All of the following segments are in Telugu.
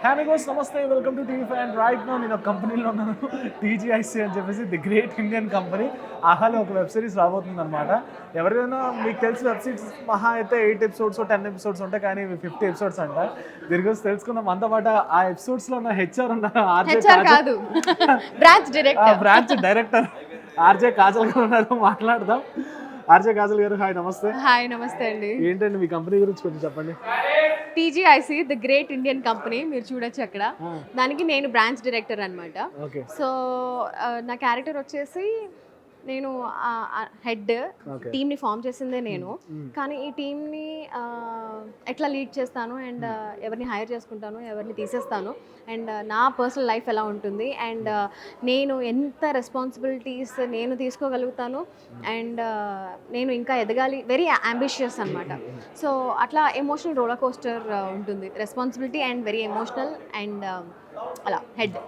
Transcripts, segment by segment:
Hamigos, namaste, welcome to TV Fan. Right now, నేను ఒక కంపెనీలో ఉన్నాను, టీజీఐసీ అని చెప్పేసి ది గ్రేట్ ఇండియన్ కంపెనీ. ఆహాలో ఒక వెబ్ సిరీస్ రాబోతుంది అనమాట. ఎవరైనా మీకు తెలిసి వెబ్ సిరీస్ మహా అయితే 8 ఎపిసోడ్స్ 10 ఎపిసోడ్స్ ఉంటాయి, కానీ 50 ఎపిసోడ్స్ అంట. దీని గురించి తెలుసుకుందాం. అంతా పాటు ఆ ఎపిసోడ్స్లో ఉన్న హెచ్ఆర్ ఉన్నారు, బ్రాంచ్ డైరెక్టర్ ఆర్జే కాజల్ గారు ఉన్నారు. మాట్లాడదాం. ఆర్జే కాజల్ గారు, హాయ్ నమస్తే. హాయ్ నమస్తే అండి. ఏంటండి మీ కంపెనీ గురించి కొంచెం చెప్పండి. TGIC the great Indian company, మీరు చూడొచ్చు అక్కడ. దానికి నేను బ్రాంచ్ డైరెక్టర్ అనమాట. సో నా క్యారెక్టర్ వచ్చేసి నేను హెడ్, టీమ్ని ఫామ్ చేసిందే నేను. కానీ ఈ టీమ్ని ఎట్లా లీడ్ చేస్తాను అండ్ ఎవరిని హైర్ చేసుకుంటాను, ఎవరిని తీసేస్తాను, అండ్ నా పర్సనల్ లైఫ్ ఎలా ఉంటుంది, అండ్ నేను ఎంత రెస్పాన్సిబిలిటీస్ నేను తీసుకోగలుగుతాను, అండ్ నేను ఇంకా ఎదగాలి. వెరీ అంబిషియస్ అనమాట. సో అట్లా ఎమోషనల్ రోలర్ కోస్టర్ ఉంటుంది. Responsibility and very emotional and అలా హెడ్.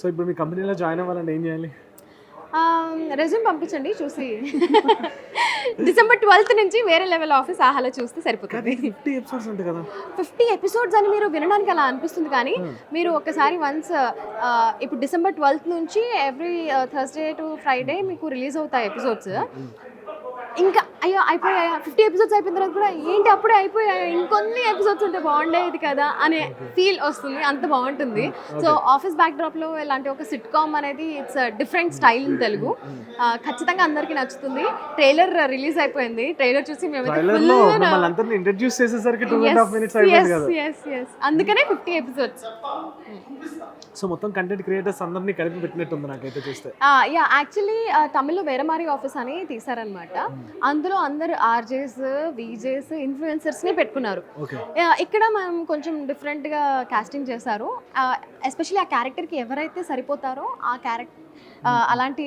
సో ఇప్పుడు మీ కంపెనీలో జాయిన్ అవ్వాలంటే ఏం చేయాలి? రెజ్యూమ్ పంపించండి, చూసి December 12th నుంచి వేరే లెవెల్ ఆఫీస్ ఆహాలో చూస్తే సరిపోతుంది. 50 ఎపిసోడ్స్ ఉంటాయి కదా. 50 ఎపిసోడ్స్ అని మీరు వినడానికి అలా అనిపిస్తుంది, కానీ మీరు ఒక్కసారి వన్స్ ఇప్పుడు December 12th నుంచి ఎవ్రీ థర్స్డే టు ఫ్రైడే మీకు రిలీజ్ అవుతాయి ఎపిసోడ్స్. ఇంకా అయ్యో అయిపోయాయా, 50 ఎపిసోడ్స్ అయిపోయిన తర్వాత కూడా ఏంటి అప్పుడే అయిపోయాయా, ఇంకొన్ని ఎపిసోడ్స్ ఉంటే బాగుండేది కదా అనే ఫీల్ వస్తుంది. అంత బాగుంటుంది. సో ఆఫీస్ బ్యాక్ డ్రాప్లో ఇలాంటి ఒక సిట్ కామ్ అనేది it's different style in Telugu. ఖచ్చితంగా అందరికీ నచ్చుతుంది. ట్రైలర్ రిలీజ్ అయిపోయింది. ట్రైలర్ చూసి అందుకనే 50 ఎపిసోడ్స్. సో మొత్తం కంటెంట్ క్రియేటర్స్ అందరినీ కలిపి పెట్టినట్టుంది నాకైతే చూస్తే. యా, యాక్చువల్లీ తమిళ్లో వేరమారి ఆఫీస్ అని తీసారనమాట. అందులో అందరు ఆర్జేస్, వీజేస్, ఇన్ఫ్లుయెన్సర్స్ని పెట్టుకున్నారు. ఇక్కడ మనం కొంచెం డిఫరెంట్గా కాస్టింగ్ చేశారు. ఎస్పెషల్లీ ఆ క్యారెక్టర్కి ఎవరైతే సరిపోతారో ఆ క్యారెక్టర్ అలాంటి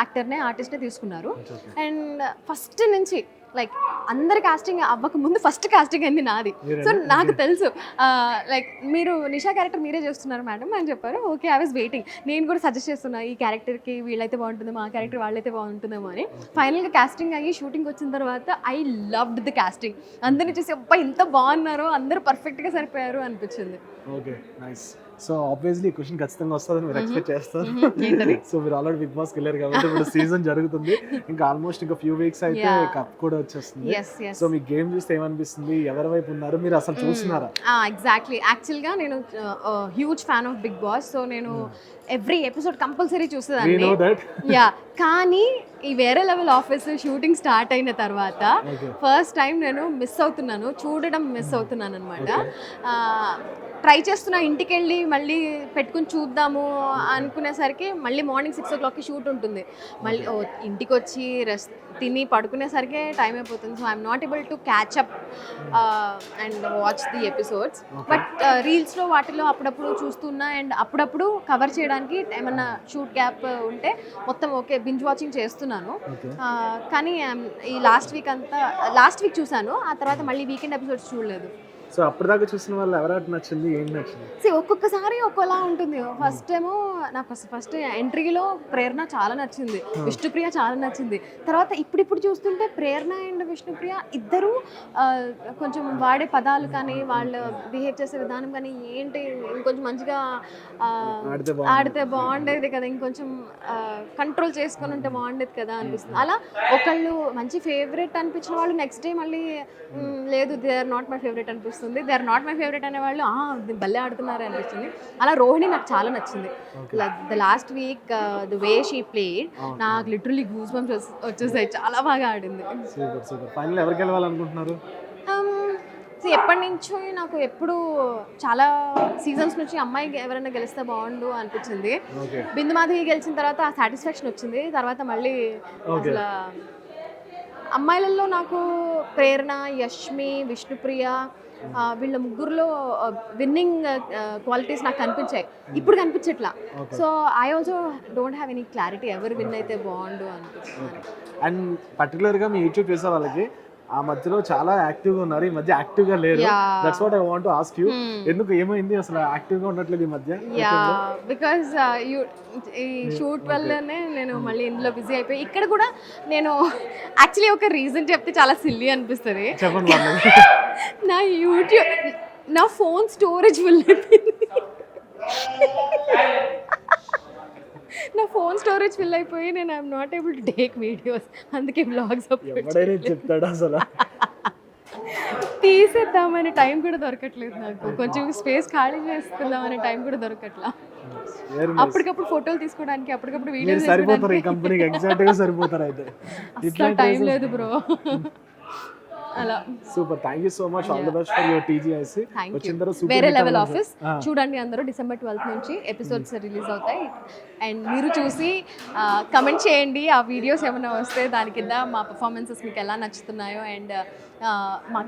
యాక్టర్నే, ఆర్టిస్ట్నే తీసుకున్నారు. అండ్ ఫస్ట్ నుంచి లైక్ అందరి కాస్టింగ్ అవ్వక ముందు ఫస్ట్ కాస్టింగ్ అయింది నాది. సో నాకు తెలుసు లైక్ మీరు నిషా క్యారెక్టర్ మీరే చేస్తున్నారు మేడం అని చెప్పారు. Okay, I was waiting. నేను కూడా సజెస్ట్ చేస్తున్నా, ఈ క్యారెక్టర్కి వీళ్ళైతే బాగుంటుందేమో, ఆ క్యారెక్టర్ వాళ్ళైతే బాగుంటుందేమో అని. ఫైనల్గా కాస్టింగ్ అయ్యి షూటింగ్ వచ్చిన తర్వాత ఐ లవ్డ్ ది కాస్టింగ్. అందరిని చూసి అబ్బా ఇంత బాగున్నారు, అందరూ పర్ఫెక్ట్గా సరిపోయారు అనిపించింది. Okay, nice. సో ఆబ్వియస్లీ ఈ క్వశ్చన్ ఖచ్చితంగా వస్తుందని మీరు ఎక్స్పెక్ట్ చేస్తారు. సో మీరు ఆల్రెడీ బిగ్ బాస్కి వెళ్ళారు కాబట్టి ఇప్పుడు సీజన్ జరుగుతుంది. ఇంకా ఆల్మోస్ట్ ఇంకా ఫ్యూ వీక్స్ అయితే కప్ కూడా వచ్చేస్తుంది. సో మీ గేమ్ చూస్తే ఏమనిపిస్తుంది? ఎవరి వైపు ఉన్నారు మీరు? అసలు చూస్తున్నారా? ఎగ్జాక్ట్లీ. యాక్చువల్గా నేను huge fan of Bigg Boss. So నేను ఎవ్రీ ఎపిసోడ్ కంపల్సరీ చూసేదాన్ని. యా, కానీ ఈ వేరే లెవెల్ ఆఫీస్ షూటింగ్ స్టార్ట్ అయిన తర్వాత ఫస్ట్ టైం నేను చూడడం మిస్ అవుతున్నాను అనమాట. ట్రై చేస్తున్నా ఇంటికి వెళ్ళి మళ్ళీ పెట్టుకుని చూద్దాము అనుకునేసరికి మళ్ళీ మార్నింగ్ 6 o'clock షూట్ ఉంటుంది. మళ్ళీ ఇంటికి వచ్చి రెస్ట్ తిని పడుకునేసరికి టైం అయిపోతుంది. So I'm not able to catch up and watch the episodes. But రీల్స్లో వాటిలో అప్పుడప్పుడు చూస్తున్నా, అండ్ అప్పుడప్పుడు కవర్ చేయడానికి ఏమన్నా షూట్ గ్యాప్ ఉంటే మొత్తం ఓకే బింజ్ వాచింగ్ చేస్తున్నాను. కానీ ఈ లాస్ట్ వీక్ చూసాను. ఆ తర్వాత మళ్ళీ వీకెండ్ ఎపిసోడ్స్ చూడలేదు. సో అప్పటిదాకా చూసిన వాళ్ళు ఎవరైతే నచ్చింది, ఏం నచ్చింది? ఒక్కొక్కసారి ఒక్కోలా ఉంటుంది. ఫస్ట్ ఏమో నాకు ఫస్ట్ ఎంట్రీలో ప్రేరణ చాలా నచ్చింది, విష్ణుప్రియ చాలా నచ్చింది. తర్వాత ఇప్పుడు చూస్తుంటే ప్రేరణ అండ్ విష్ణుప్రియ ఇద్దరు కొంచెం వాడే పదాలు కానీ వాళ్ళు బిహేవ్ చేసే విధానం కానీ ఏంటి ఇంకొంచెం మంచిగా ఆడితే బాగుండేది కదా, ఇంకొంచెం కంట్రోల్ చేసుకొని ఉంటే బాగుండేది కదా అనిపిస్తుంది. అలా ఒకళ్ళు మంచి ఫేవరెట్ అనిపించిన వాళ్ళు నెక్స్ట్ డే మళ్ళీ లేదు they are not my favourite అనిపిస్తుంది. They are not my favourite అనేవాళ్ళు భలే ఆడుతున్నారు అనిపిస్తుంది. అలా రోహిణి నాకు చాలా నచ్చింది. The last week the way she played నాకు లిటరల్లీ గూస్ బంప్స్ వచ్చేసాయి. చాలా బాగా ఆడింది. ఎప్పటి నుంచో నాకు ఎప్పుడు చాలా సీజన్స్ నుంచి అమ్మాయి ఎవరైనా గెలిస్తే బాగుండు అనిపించింది. బిందు మాధవి గెలిచిన తర్వాత ఆ సాటిస్ఫాక్షన్ వచ్చింది. తర్వాత మళ్ళీ అసలు అమ్మాయిలలో నాకు ప్రేరణ, యష్మి, విష్ణుప్రియ వీళ్ళ ముగ్గురులో విన్నింగ్ క్వాలిటీస్ నాకు కనిపించాయి. ఇప్పుడు కనిపించట్లా. So I also don't have any clarity ఎవరు విన్ అయితే బాగుండు అనిపిస్తుంది. అండ్ పర్టికులర్గా మీ యూట్యూబ్ చేసే వాళ్ళకి ఆ మధ్యలో చాలా యాక్టివ్గా ఉన్నారు, ఈ మధ్య యాక్టివ్గా లేరు. That's what I want to ask you. ఎందుకు, ఏమైంది అసలు యాక్టివ్గా ఉండట్లేదు ఈ మధ్య? బికాజ్ ఈ షూట్ వల్లనే నేను మళ్ళీ ఇందులో బిజీ అయిపోయి. ఇక్కడ కూడా నేను యాక్చువల్లీ ఒక రీజన్ చెప్తే చాలా సిల్లీ అనిపిస్తుంది. చెప్పండి. నా యూట్యూబ్ నా ఫోన్ స్టోరేజ్ ఫుల్ అయిపోయింది. స్టోరేజ్ ఫిల్ అయిపోయి నేను I'm not able to take videos, అందుకే బ్లాగ్స్ ఎవడైనా చెప్తాడు అసలు. తీసేద్దామనే టైం కూడా దొరకట్లేదు నాకు, కొంచెం స్పేస్ ఖాళీ చేసుకుందామనే టైం కూడా దొరకట్లా. అప్పటికప్పుడు ఫోటోలు తీసుకోవడానికి, అప్పటికప్పుడు వీడియోస్ సరిపోతారు ఈ కంపెనీకి, ఎగ్జాక్ట్ గా సరిపోతారు అయితే. అసలు టైం లేదు బ్రో. అలా super, thank you so much, all the best for your TGIC. వచ్చిన తర్వాత సూపర్ వేరే లెవెల్ ఆఫీస్ చూడండి అందరూ. December 12th నుంచి ఎపిసోడ్స్ రిలీజ్ అవుతాయి. అండ్ మీరు చూసి కమెంట్ చేయండి ఆ వీడియోస్ ఏమైనా వస్తే దాని కింద మా పర్ఫార్మెన్సెస్ మీకు ఎలా నచ్చుతున్నాయో, అండ్ మా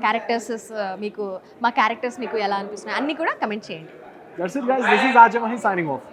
క్యారెక్టర్స్ మీకు ఎలా అనిపిస్తున్నాయో అన్నీ కూడా కమెంట్ చేయండి. That's it guys, this is Ajay Mahi signing off.